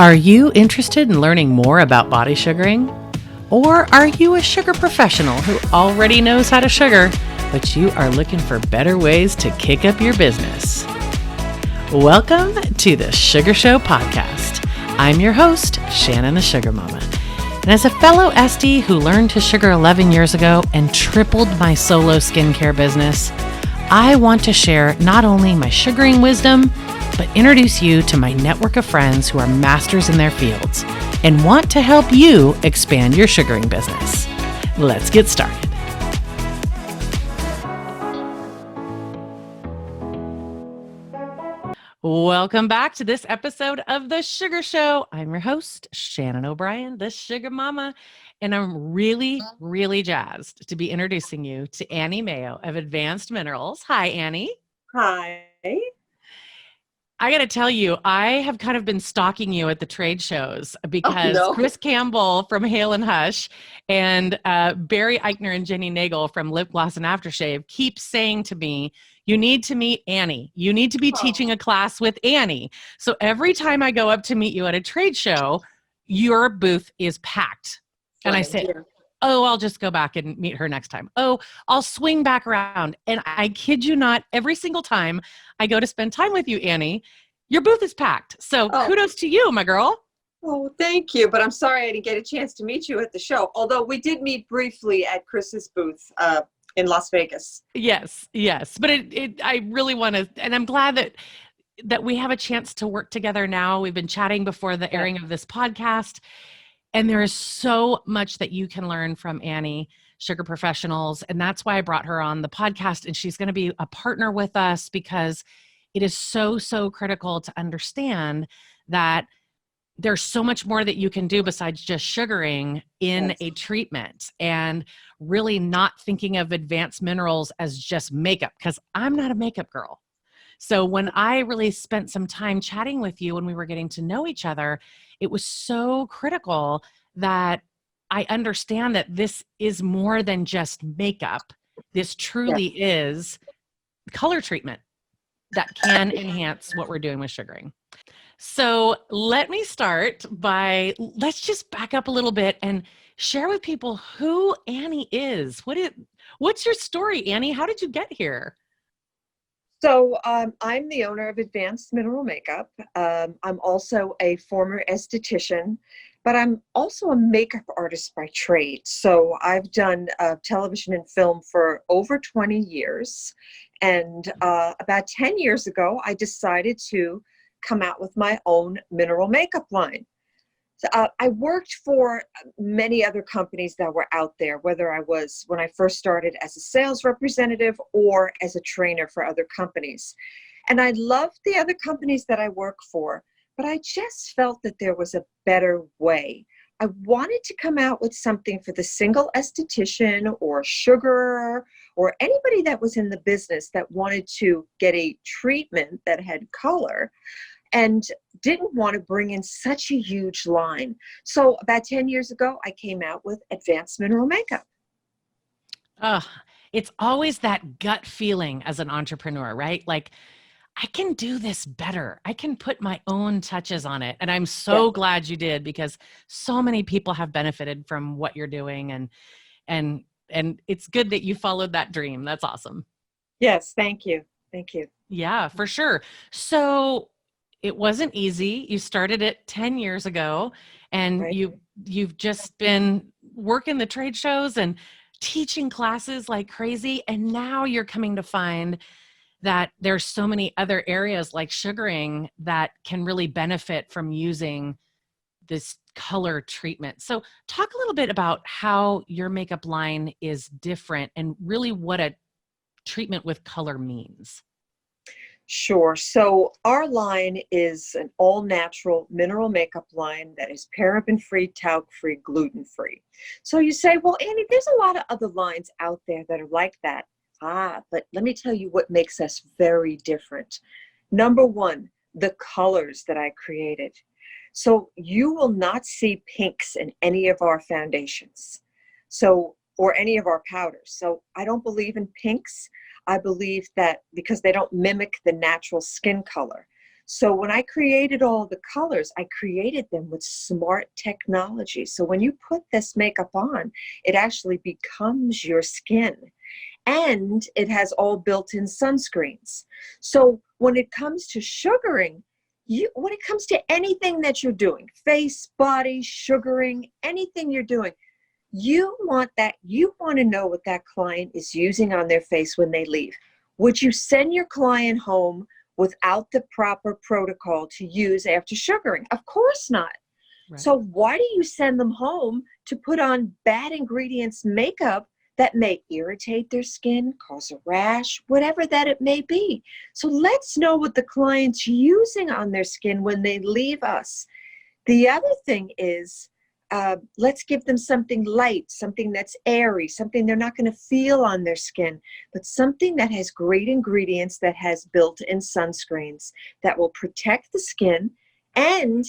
Are you interested in learning more about body sugaring? Or are you a sugar professional who already knows how to sugar, but you are looking for better ways to kick up your business? Welcome to the SugarShow podcast. I'm your host, Shannon the Sugar Mama. And as a fellow SD who learned to sugar 11 years ago and tripled my solo skincare business, I want to share not only my sugaring wisdom, but introduce you to my network of friends who are masters in their fields and want to help you expand your sugaring business. Let's get started. Welcome back to this episode of The Sugar Show. I'm your host, Shannon O'Brien, the Sugar Mama, and I'm really jazzed to be introducing you to Annie Mayo of Advanced Minerals. Hi, Annie. Hi. I got to tell you, I have kind of been stalking you at the trade shows because Oh, no. Chris Campbell from Hale and Hush and Barry Eichner and Jenny Nagel from Lip Gloss and Aftershave keep saying to me, you need to meet Annie. You need to be teaching a class with Annie. So every time I go up to meet you at a trade show, your booth is packed. And I say, oh, I'll just go back and meet her next time. Oh, I'll swing back around. And I kid you not, every single time I go to spend time with you, Annie, your booth is packed. So kudos to you, my girl. Oh, thank you. But I'm sorry I didn't get a chance to meet you at the show. Although we did meet briefly at Chris's booth in Las Vegas. Yes. But I really want to, and I'm glad that we have a chance to work together now. We've been chatting before the airing of this podcast. And there is so much that you can learn from Annie, Sugar Professionals. And that's why I brought her on the podcast. And she's going to be a partner with us because it is so critical to understand that there's so much more that you can do besides just sugaring in a treatment, and really not thinking of advanced minerals as just makeup, because I'm not a makeup girl. So when I really spent some time chatting with you when we were getting to know each other, it was so critical that I understand that this is more than just makeup. This truly is color treatment that can enhance what we're doing with sugaring. So let me start by, let's just back up a little bit and share with people who Annie is. What's your story, Annie? How did you get here? So I'm the owner of Advanced Mineral Makeup. I'm also a former esthetician, but I'm also a makeup artist by trade. So I've done television and film for over 20 years. And about 10 years ago, I decided to come out with my own mineral makeup line. So, I worked for many other companies that were out there, whether I was, when I first started, as a sales representative or as a trainer for other companies. And I loved the other companies that I worked for, but I just felt that there was a better way. I wanted to come out with something for the single esthetician or sugarer or anybody that was in the business that wanted to get a treatment that had color and didn't want to bring in such a huge line. So about 10 years ago, I came out with Advanced Mineral Makeup. It's always that gut feeling as an entrepreneur, right? Like, I can do this better. I can put my own touches on it. And I'm so glad you did, because so many people have benefited from what you're doing. And it's good that you followed that dream. That's awesome. Yes, thank you. Thank you. Yeah, for sure. So it wasn't easy. You started it 10 years ago, and you've just been working the trade shows and teaching classes like crazy. And now you're coming to find that there's so many other areas like sugaring that can really benefit from using this color treatment. So talk a little bit about how your makeup line is different and really what a treatment with color means. Sure. So our line is an all-natural mineral makeup line that is paraben-free, talc-free, gluten-free. So you say, well, Annie, there's a lot of other lines out there that are like that. But let me tell you what makes us very different. Number one, the colors that I created. So you will not see pinks in any of our foundations, or any of our powders. So I don't believe in pinks. I believe that because they don't mimic the natural skin color. So when I created all the colors, I created them with smart technology. So when you put this makeup on, it actually becomes your skin. And it has all built-in sunscreens. So when it comes to sugaring, when it comes to anything that you're doing, face, body, sugaring, anything you're doing, you want to know what that client is using on their face when they leave. Would you send your client home without the proper protocol to use after sugaring? Of course not. Right. So why do you send them home to put on bad ingredients makeup that may irritate their skin, cause a rash, whatever that it may be? So let's know what the client's using on their skin when they leave us. The other thing is, let's give them something light, something that's airy, something they're not going to feel on their skin, but something that has great ingredients, that has built-in sunscreens that will protect the skin. And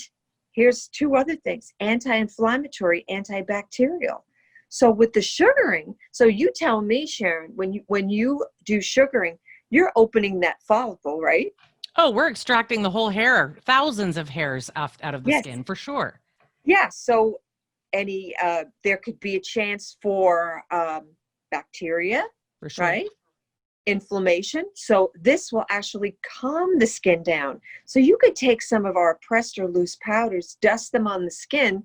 here's two other things: anti-inflammatory, antibacterial. So with the sugaring, so you tell me, Sharon, when you do sugaring, you're opening that follicle, right? Oh, we're extracting the whole hair, thousands of hairs out of the skin, for sure. Yeah. So there could be a chance for bacteria, for sure. Right? Inflammation. So this will actually calm the skin down. So you could take some of our pressed or loose powders, dust them on the skin,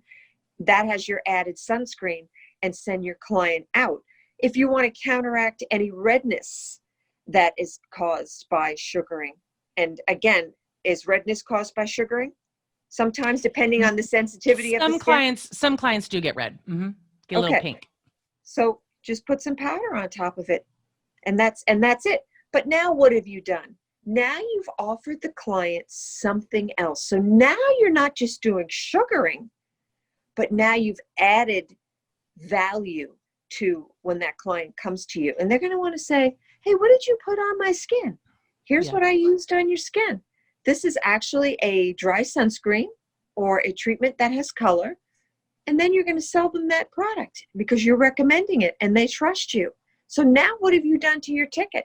that has your added sunscreen, and send your client out. If you want to counteract any redness that is caused by sugaring, and again, is redness caused by sugaring? Sometimes, depending on the sensitivity of the skin. Some clients do get red. Mm-hmm. Get a little pink. So just put some powder on top of it, and that's it. But now what have you done? Now you've offered the client something else. So now you're not just doing sugaring, but now you've added value to when that client comes to you. And they're going to want to say, hey, what did you put on my skin? Here's what I used on your skin. This is actually a dry sunscreen or a treatment that has color. And then you're going to sell them that product because you're recommending it and they trust you. So now what have you done to your ticket?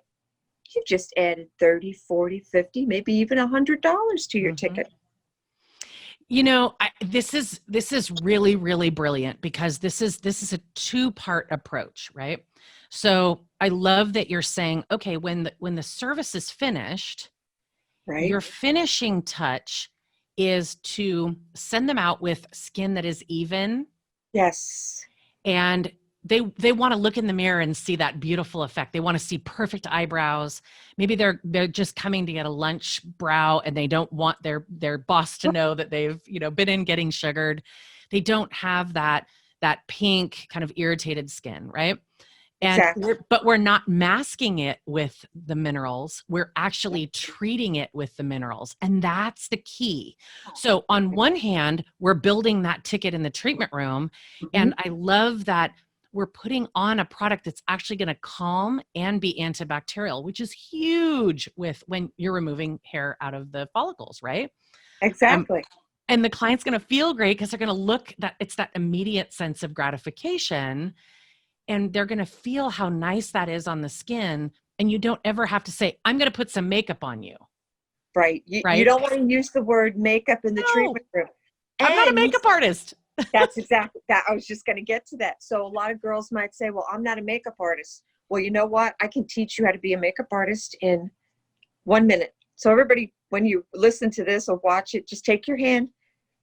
You've just added 30, 40, 50, maybe even $100 to your ticket. You know, this is really, really brilliant, because this is a two-part approach, right? So I love that you're saying, okay, when the service is finished, right, your finishing touch is to send them out with skin that is even. Yes. And they want to look in the mirror and see that beautiful effect. They want to see perfect eyebrows. Maybe they're just coming to get a lunch brow and they don't want their boss to know that they've, been in getting sugared. They don't have that pink kind of irritated skin, right? And exactly. But we're not masking it with the minerals. We're actually treating it with the minerals. And that's the key. So on one hand, we're building that ticket in the treatment room. Mm-hmm. And I love that we're putting on a product that's actually going to calm and be antibacterial, which is huge when you're removing hair out of the follicles, right? Exactly. And the client's going to feel great because they're going to look that it's that immediate sense of gratification. And they're going to feel how nice that is on the skin. And you don't ever have to say, I'm going to put some makeup on you. Right. You don't want to use the word makeup in the treatment room. I'm not a makeup artist. That's exactly that. I was just going to get to that. So a lot of girls might say, well, I'm not a makeup artist. Well, you know what? I can teach you how to be a makeup artist in 1 minute. So everybody, when you listen to this or watch it, just take your hand,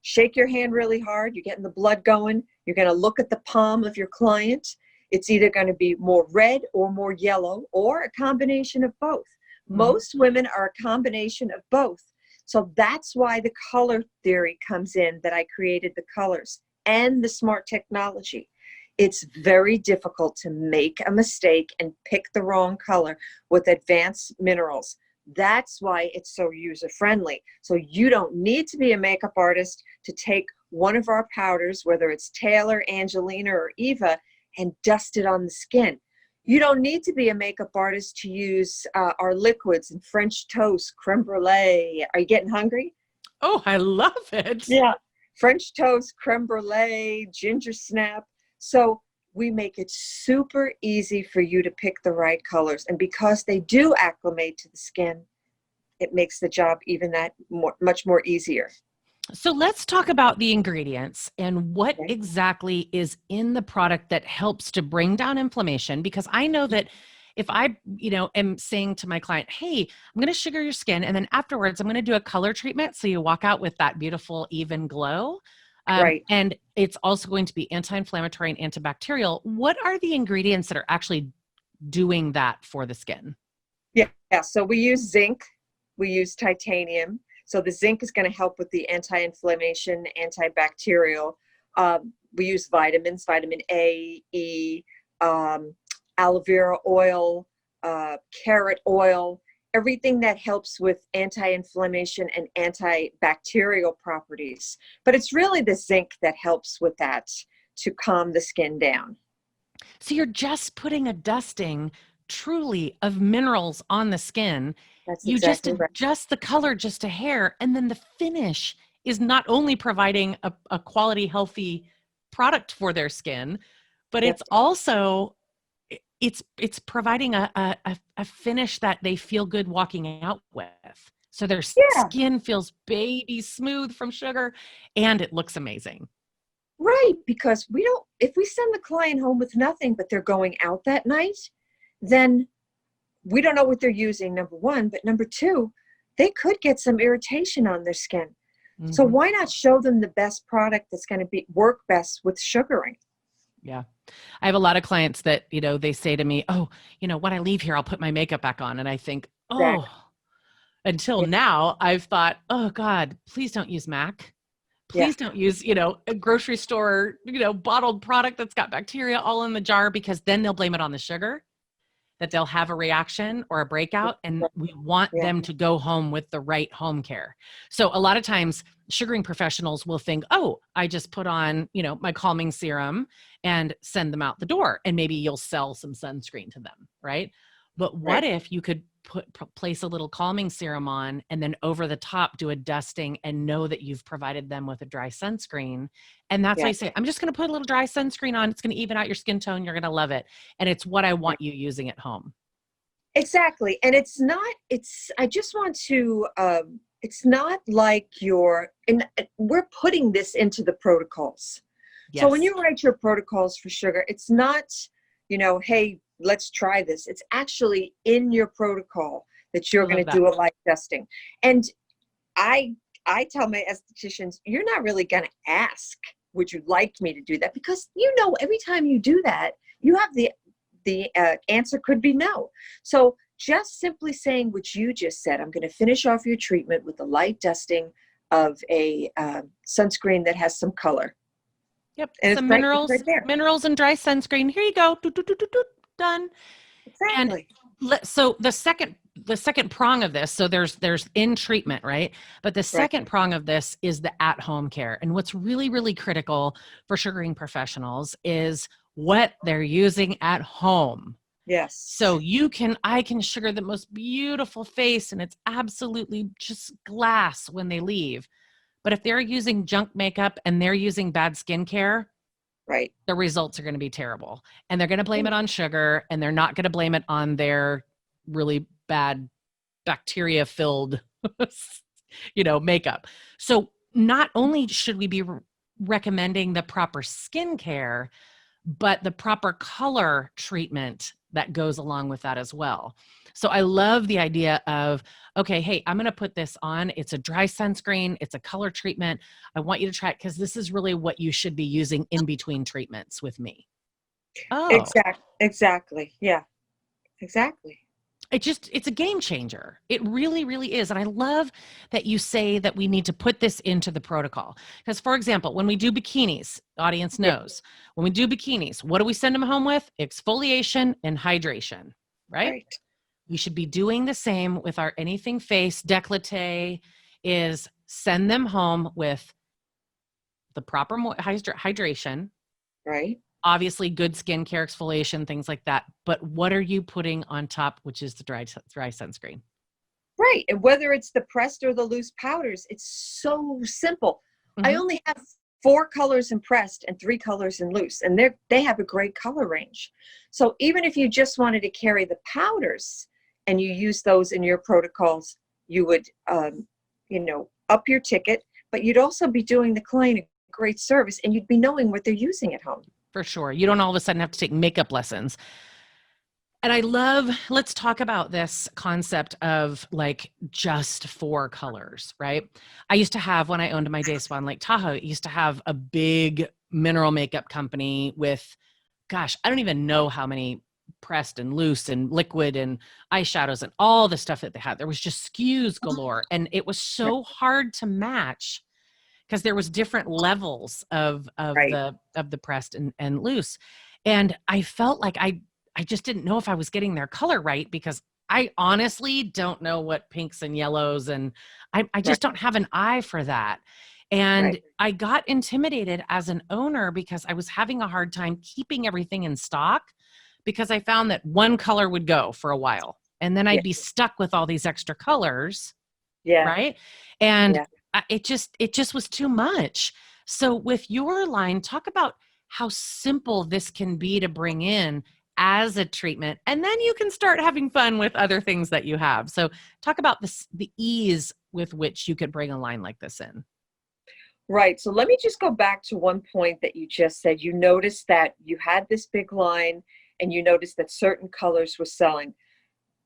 shake your hand really hard. You're getting the blood going. You're going to look at the palm of your client. It's either going to be more red or more yellow, or a combination of both. Mm-hmm. Most women are a combination of both. So that's why the color theory comes in, that I created the colors and the smart technology. It's very difficult to make a mistake and pick the wrong color with advanced minerals. That's why it's so user-friendly. So you don't need to be a makeup artist to take one of our powders, whether it's Taylor, Angelina, or Eva, and dust it on the skin. You don't need to be a makeup artist to use our liquids and French toast, creme brulee. Are you getting hungry? Oh, I love it. Yeah. French toast, creme brulee, ginger snap. So we make it super easy for you to pick the right colors. And because they do acclimate to the skin, it makes the job even much more easier. So let's talk about the ingredients and what Okay. exactly is in the product that helps to bring down inflammation. Because I know that if I, am saying to my client, hey, I'm going to sugar your skin, and then afterwards I'm going to do a color treatment so you walk out with that beautiful, even glow. Right. And it's also going to be anti-inflammatory and antibacterial. What are the ingredients that are actually doing that for the skin? Yeah. So we use zinc, we use titanium. So the zinc is going to help with the anti-inflammation, antibacterial. We use vitamins, vitamin A, E, aloe vera oil, carrot oil, everything that helps with anti-inflammation and antibacterial properties. But it's really the zinc that helps with that to calm the skin down. So you're just putting a dusting truly of minerals on the skin. That's You just exactly right. adjust the color just a hair, and then the finish is not only providing a quality, healthy product for their skin, but Yep. it's also it's providing a finish that they feel good walking out with. So their Yeah. skin feels baby smooth from sugar, and it looks amazing. Right, because if we send the client home with nothing, but they're going out that night, then we don't know what they're using, number one, but number two, they could get some irritation on their skin. So Mhm. why not show them the best product that's going to work best with sugaring? Yeah. I have a lot of clients that, they say to me, oh, when I leave here, I'll put my makeup back on. And I think, oh, Exactly. until Yeah. now, I've thought, oh God, please don't use MAC. Yeah. Please don't use, a grocery store, bottled product that's got bacteria all in the jar, because then they'll blame it on the sugar, that they'll have a reaction or a breakout, and we want Yeah. them to go home with the right home care. So a lot of times sugaring professionals will think, oh, I just put on, my calming serum and send them out the door, and maybe you'll sell some sunscreen to them, right? But what Right. if you could place a little calming serum on, and then over the top do a dusting, and know that you've provided them with a dry sunscreen? And that's why Yeah. I say, I'm just going to put a little dry sunscreen on. It's going to even out your skin tone. You're going to love it. And it's what I want you using at home. Exactly. And I just want to, it's not like we're putting this into the protocols. So when Yes. you write your protocols for sugar, it's not, hey, let's try this. It's actually in your protocol that I you're going love to that. do a light testing. And I I tell my estheticians, you're not really going to ask, would you like me to do that? Because every time you do that, you have the answer could be no. So just simply saying what you just said, I'm going to finish off your treatment with a light dusting of a sunscreen that has some color. Yep. And Some it's right there. minerals and dry sunscreen. Here you go. Doot, doot, doot, doot, doot. Done. And Exactly. so the second prong of this, so there's in treatment, right? But the Right. second prong of this is the at-home care. And what's really, really critical for sugaring professionals is what they're using at home. Yes. So I can sugar the most beautiful face, and it's absolutely just glass when they leave. But if they're using junk makeup and they're using bad skincare, Right. the results are going to be terrible. And they're going to blame it on sugar, and they're not going to blame it on their really bad bacteria filled, makeup. So not only should we be recommending the proper skincare, but the proper color treatment that goes along with that as well. So I love the idea of, okay, hey, I'm going to put this on. It's a dry sunscreen. It's a color treatment. I want you to try it because this is really what you should be using in between treatments with me. Oh, Exactly. Yeah. Exactly. it's a game changer. It really, really is. And I love that you say that we need to put this into the protocol. Because, for example, when we do bikinis, the audience Yeah. knows, when we do bikinis, what do we send them home with? Exfoliation and hydration, right? Right. We should be doing the same with our anything face décolleté, is send them home with the proper hydration, Right. obviously good skincare, exfoliation, things like that. But what are you putting on top, which is the dry sunscreen? Right. And whether it's the pressed or the loose powders, it's so simple. I Mhm. only have 4 colors in pressed and 3 colors in loose, and they have a great color range. So even if you just wanted to carry the powders and you use those in your protocols, you would, up your ticket, but you'd also be doing the client a great service, and you'd be knowing what they're using at home. For sure. You don't all of a sudden have to take makeup lessons. And let's talk about this concept of like just 4 colors, right? I used to have, when I owned my day spa in Lake Tahoe, I used to have a big mineral makeup company with, gosh, I don't even know how many pressed and loose and liquid and eyeshadows and all the stuff that they had. There was just SKUs galore. And it was so hard to match because there was different levels of Right. the pressed and loose. And I felt like I just didn't know if I was getting their color right, because I honestly don't know what pinks and yellows, and I just don't have an eye for that. And I got intimidated as an owner because I was having a hard time keeping everything in stock, because I found that one color would go for a while and then I'd be stuck with all these extra colors. Yeah. Right. And it just was too much. So with your line, talk about how simple this can be to bring in as a treatment, and then you can start having fun with other things that you have. So talk about the ease with which you could bring a line like this in. Right. So let me just go back to one point that you just said. You noticed that you had this big line and you noticed that certain colors were selling.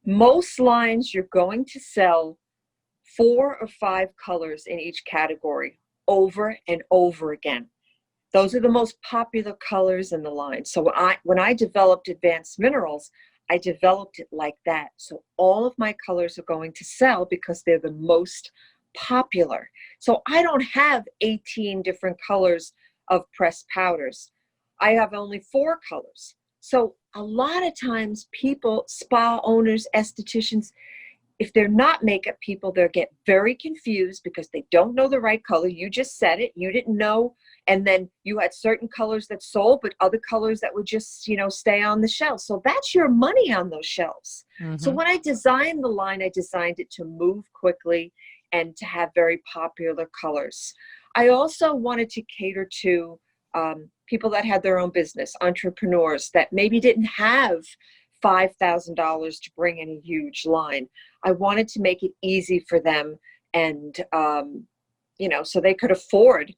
Most lines you're going to sell 4 or 5 colors in each category over and over again. Those are the most popular colors in the line. So when I developed Advanced Minerals, I developed it like that. So all of my colors are going to sell because they're the most popular. So I don't have 18 different colors of pressed powders. I have only 4 colors. So a lot of times people, spa owners, estheticians, if they're not makeup people, they'll get very confused because they don't know the right color. You just said it. You didn't know. And then you had certain colors that sold, but other colors that would just, stay on the shelf. So that's your money on those shelves. Mm-hmm. So when I designed the line, I designed it to move quickly and to have very popular colors. I also wanted to cater to people that had their own business, entrepreneurs that maybe didn't have $5,000 to bring in a huge line. I wanted to make it easy for them, and so they could afford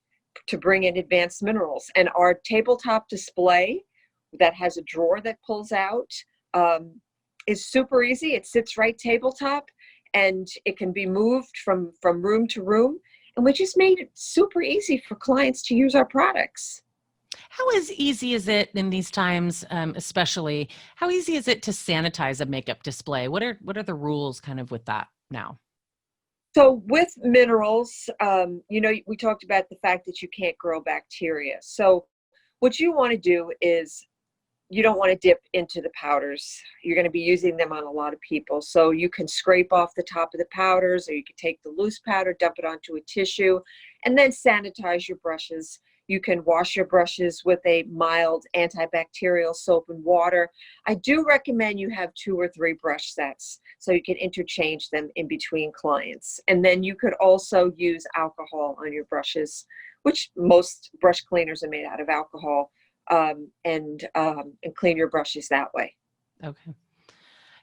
to bring in Advanced Minerals. And our tabletop display that has a drawer that pulls out is super easy. It sits right tabletop, and it can be moved from room to room. And we just made it super easy for clients to use our products. How easy is it in these times, especially, how easy is it to sanitize a makeup display? What are the rules kind of with that now? So with minerals, we talked about the fact that you can't grow bacteria. So what you want to do is you don't want to dip into the powders. You're going to be using them on a lot of people. So you can scrape off the top of the powders, or you can take the loose powder, dump it onto a tissue, and then sanitize your brushes. You can wash your brushes with a mild antibacterial soap and water. I do recommend you have 2 or 3 brush sets so you can interchange them in between clients. And then you could also use alcohol on your brushes, which most brush cleaners are made out of alcohol, and clean your brushes that way. Okay.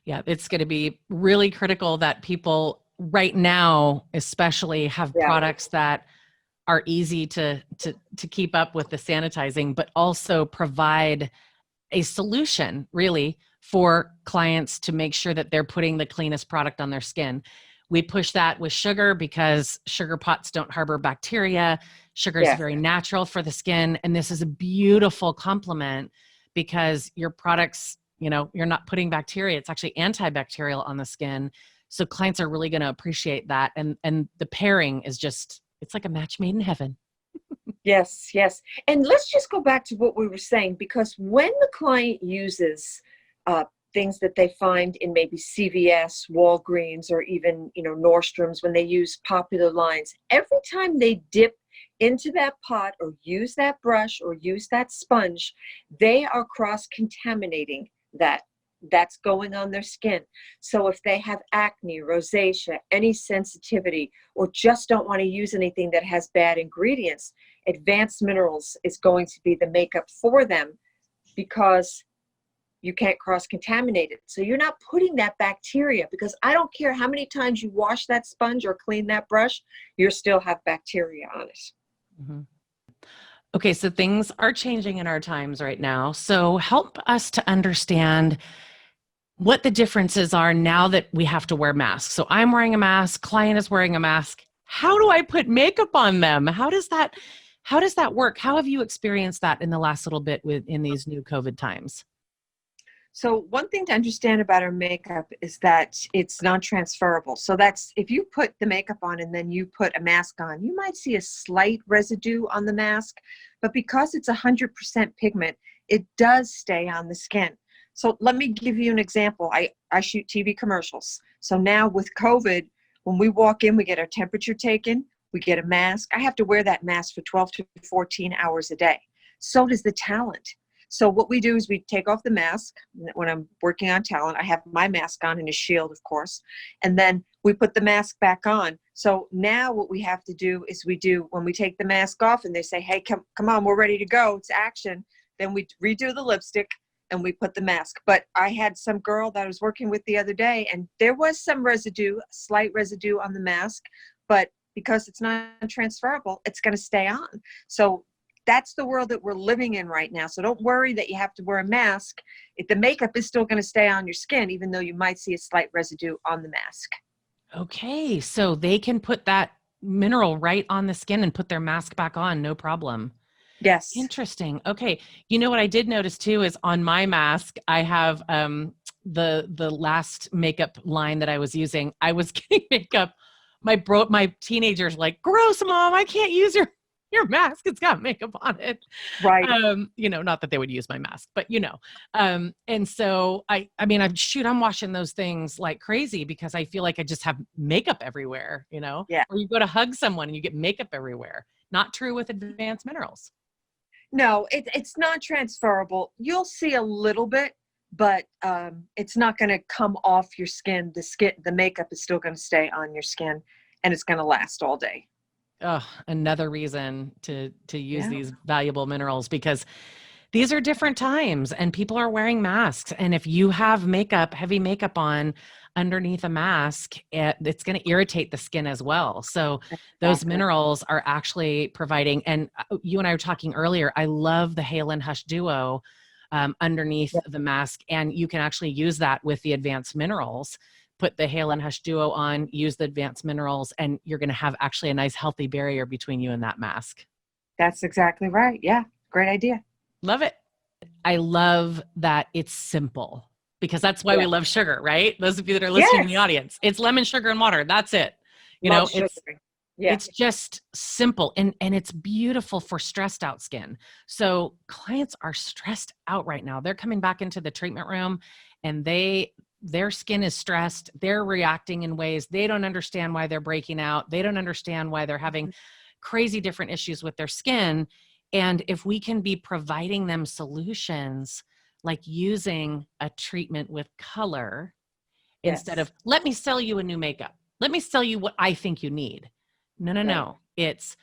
Yeah, it's going to be really critical that people right now especially have products that are easy to keep up with the sanitizing, but also provide a solution really for clients to make sure that they're putting the cleanest product on their skin. We push that with sugar because sugar pots don't harbor bacteria. Sugar is very natural for the skin. And this is a beautiful complement because your products, you're not putting bacteria. It's actually antibacterial on the skin. So clients are really going to appreciate that. And the pairing is just, it's like a match made in heaven. Yes. And let's just go back to what we were saying, because when the client uses things that they find in maybe CVS, Walgreens, or even, Nordstrom's, when they use popular lines, every time they dip into that pot or use that brush or use that sponge, they are cross-contaminating that's going on their skin. So if they have acne, rosacea, any sensitivity, or just don't want to use anything that has bad ingredients, Advanced Minerals is going to be the makeup for them, because you can't cross-contaminate it. So you're not putting that bacteria, because I don't care how many times you wash that sponge or clean that brush, you still have bacteria on it. Mhm. Okay, so things are changing in our times right now. So help us to understand what the differences are now that we have to wear masks. So I'm wearing a mask, client is wearing a mask. How do I put makeup on them? How does that work? How have you experienced that in the last little bit in these new COVID times? So one thing to understand about our makeup is that it's non-transferable. So that's, if you put the makeup on and then you put a mask on, you might see a slight residue on the mask, but because it's 100% pigment, it does stay on the skin. So let me give you an example. I shoot TV commercials. So now with COVID, when we walk in, we get our temperature taken, we get a mask. I have to wear that mask for 12 to 14 hours a day. So does the talent. So what we do is we take off the mask. When I'm working on talent, I have my mask on and a shield, of course, and then we put the mask back on. So now what we have to do is when we take the mask off and they say, hey, come on, we're ready to go, it's action, then we redo the lipstick and we put the mask. But I had some girl that I was working with the other day, and there was some residue, slight residue on the mask, but because it's not transferable, it's going to stay on. So that's the world that we're living in right now. So don't worry that you have to wear a mask. If the makeup is still going to stay on your skin, even though you might see a slight residue on the mask. Okay, so they can put that mineral right on the skin and put their mask back on, no problem. Yes. Interesting. Okay. You know what I did notice too is on my mask, I have the last makeup line that I was using. I was getting makeup. My teenagers like, gross, mom, I can't use your mask. It's got makeup on it. Right. Not that they would use my mask, but and so I'm washing those things like crazy because I feel like I just have makeup everywhere, Yeah. or you go to hug someone and you get makeup everywhere. Not true with advanced minerals. No, it's not transferable. You'll see a little bit, but it's not going to come off your skin. The makeup is still going to stay on your skin, and it's going to last all day. Oh, another reason to use Yeah. these valuable minerals, because these are different times and people are wearing masks. And if you have heavy makeup on underneath a mask, it's going to irritate the skin as well. So those Exactly. minerals are actually providing, and you and I were talking earlier, I love the Hale and Hush Duo underneath Yeah. the mask. And you can actually use that with the advanced minerals. Put the Hale and Hush Duo on, use the advanced minerals, and you're going to have actually a nice healthy barrier between you and that mask. That's exactly right. Yeah. Great idea. Love it. I love that it's simple, because that's why we Yeah. love sugar, right? Those of you that are listening in the Yes. audience, it's lemon, sugar, and water. That's it. Love It's sugaring. Yeah. it's just simple, and it's beautiful for stressed out skin. So clients are stressed out right now. They're coming back into the treatment room and their skin is stressed. They're reacting in ways they don't understand why they're breaking out. They don't understand why they're having crazy different issues with their skin. And if we can be providing them solutions like using a treatment with color instead Yes. of, let me sell you a new makeup, let me sell you what I think you need. No, no, Right. no. It's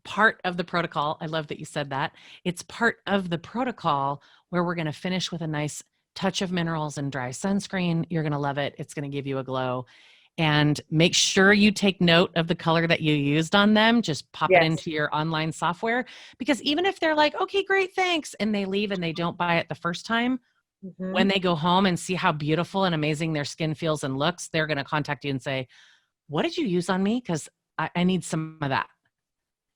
part of the protocol. I love that you said that. It's part of the protocol where we're going to finish with a nice touch of minerals and dry sunscreen. You're going to love it. It's going to give you a glow. And make sure you take note of the color that you used on them. Just pop it Yes. into your online software, because even if they're like, okay, great, thanks, and they leave and they don't buy it the first time, when they go home and see how beautiful and amazing their skin feels and looks, they're going to contact you and say, what did you use on me? Because I need some of that.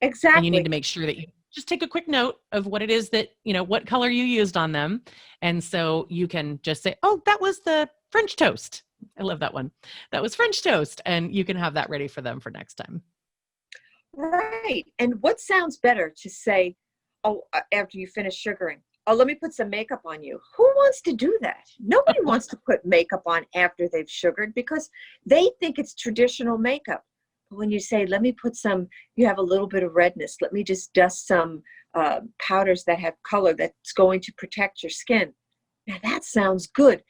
And you need Exactly. to make sure that you just take a quick note of what it is that, what color you used on them. And so you can just say, oh, that was the French toast. I love that one. That was French toast. And you can have that ready for them for next time. Right. And what sounds better to say, oh, after you finish sugaring, oh, let me put some makeup on you. Who wants to do that? Nobody wants to put makeup on after they've sugared, because they think it's traditional makeup. But when you say, let me put you have a little bit of redness, let me just dust some powders that have color that's going to protect your skin. Now that sounds good.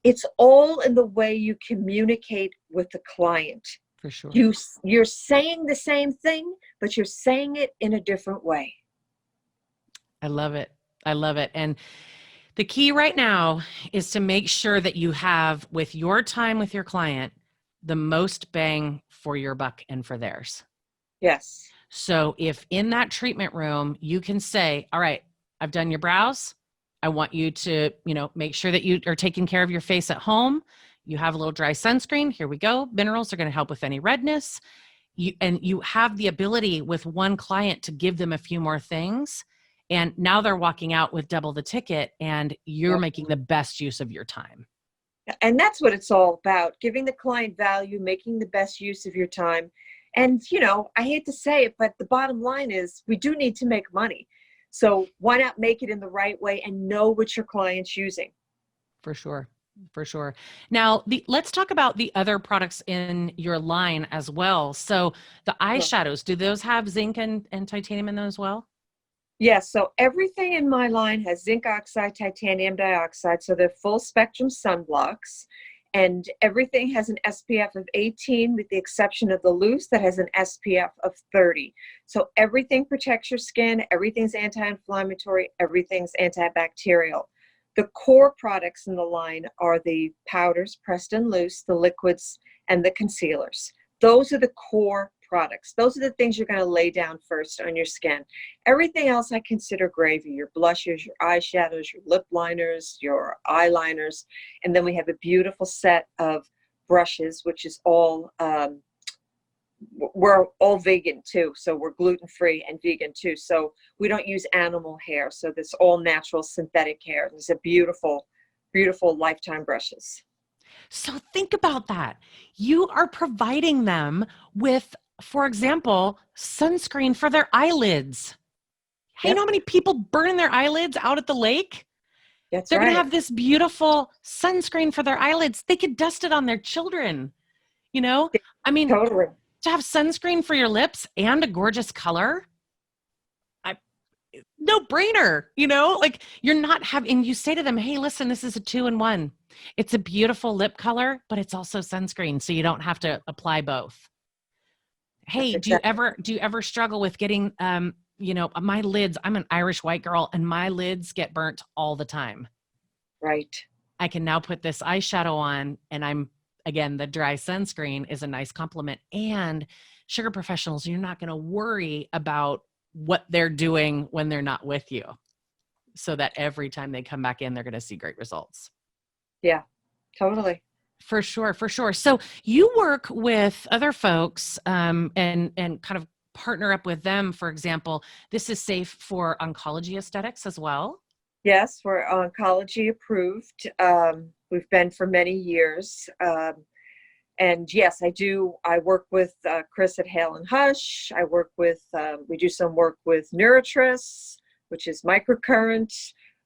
It's all in the way you communicate with the client. For sure. You're saying the same thing, but you're saying it in a different way. I love it. I love it. And The key right now is to make sure that you have, with your time with your client, the most bang for your buck and for theirs. Yes. So if in that treatment room, you can say, all right, I've done your brows. I want you to, make sure that you are taking care of your face at home. You have a little dry sunscreen. Here we go. Minerals are going to help with any redness. You have the ability with one client to give them a few more things. And now they're walking out with double the ticket, and you're Yep. making the best use of your time. And that's what it's all about, giving the client value, making the best use of your time. And, I hate to say it, but the bottom line is we do need to make money. So why not make it in the right way and know what your client's using? For sure. For sure. Now, let's talk about the other products in your line as well. So the eyeshadows, do those have zinc and titanium in those as well? Yes, so everything in my line has zinc oxide, titanium dioxide, so they're full spectrum sunblocks. And everything has an SPF of 18 with the exception of the loose that has an SPF of 30. So everything protects your skin, everything's anti-inflammatory, everything's antibacterial. The core products in the line are the powders, pressed and loose, the liquids, and the concealers. Those are the core products. Those are the things you're going to lay down first on your skin. Everything else I consider gravy, your blushes, your eyeshadows, your lip liners, your eyeliners. And then we have a beautiful set of brushes, which is all, we're all vegan too. So we're gluten-free and vegan too. So we don't use animal hair. So this all natural synthetic hair. These are beautiful, beautiful lifetime brushes. So think about that. You are providing them with, for example, sunscreen for their eyelids. Hey, you know how many people burn their eyelids out at the lake? That's They're right. going to have this beautiful sunscreen for their eyelids. They could dust it on their children. I mean, Totally. to have sunscreen for your lips and a gorgeous color, no brainer, like you're not having, you say to them, hey, listen, this is a 2-in-1. It's a beautiful lip color, but it's also sunscreen. So you don't have to apply both. Hey, do you ever struggle with getting, my lids? I'm an Irish white girl and my lids get burnt all the time. Right. I can now put this eyeshadow on, and again, the dry sunscreen is a nice complement. And Sugar Professionals, you're not going to worry about what they're doing when they're not with you, so that every time they come back in, they're going to see great results. Yeah, totally. For sure. For sure. So you work with other folks and kind of partner up with them. For example, this is safe for oncology aesthetics as well. Yes, we're oncology approved. We've been for many years. And yes, I do. I work with Chris at Hale and Hush. We do some work with Neurotress, which is microcurrent,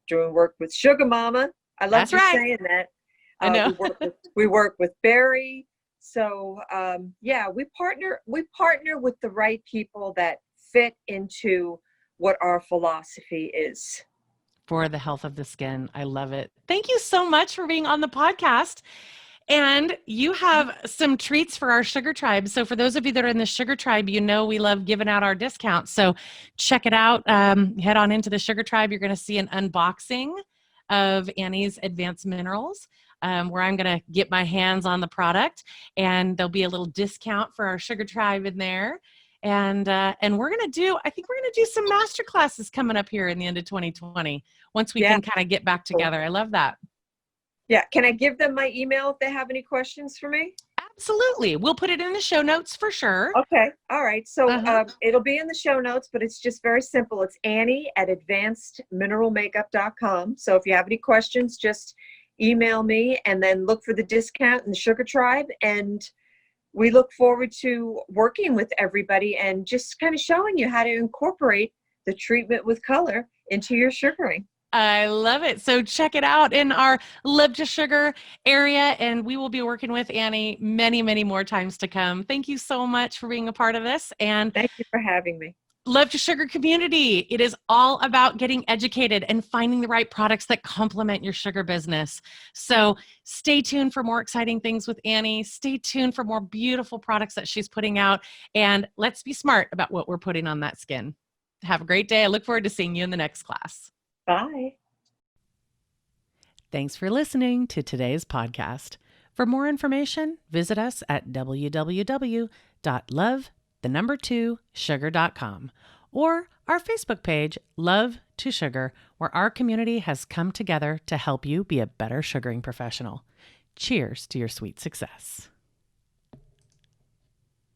doing work with Sugar Mama. I love you saying that. I know. We work with Barry. So we partner with the right people that fit into what our philosophy is. For the health of the skin. I love it. Thank you so much for being on the podcast. And you have some treats for our Sugar Tribe. So for those of you that are in the Sugar Tribe, we love giving out our discounts. So check it out. Head on into the Sugar Tribe. You're going to see an unboxing of Annie's Advanced Minerals, where I'm going to get my hands on the product. And there'll be a little discount for our Sugar Tribe in there. And we're going to do some master classes coming up here in the end of 2020, once we can kind of get back together. I love that. Yeah. Can I give them my email if they have any questions for me? Absolutely. We'll put it in the show notes for sure. Okay. All right. So it'll be in the show notes, but it's just very simple. It's Annie@advancedmineralmakeup.com. So if you have any questions, just email me and then look for the discount in the Sugar Tribe. And we look forward to working with everybody and just kind of showing you how to incorporate the treatment with color into your sugaring. I love it. So check it out in our Love to Sugar area, and we will be working with Annie many, many more times to come. Thank you so much for being a part of this. And thank you for having me. Love to Sugar community. It is all about getting educated and finding the right products that complement your sugar business. So stay tuned for more exciting things with Annie. Stay tuned for more beautiful products that she's putting out. And let's be smart about what we're putting on that skin. Have a great day. I look forward to seeing you in the next class. Bye. Thanks for listening to today's podcast. For more information, visit us at www.love2sugar.com or our Facebook page, Love to Sugar, where our community has come together to help you be a better sugaring professional. Cheers to your sweet success.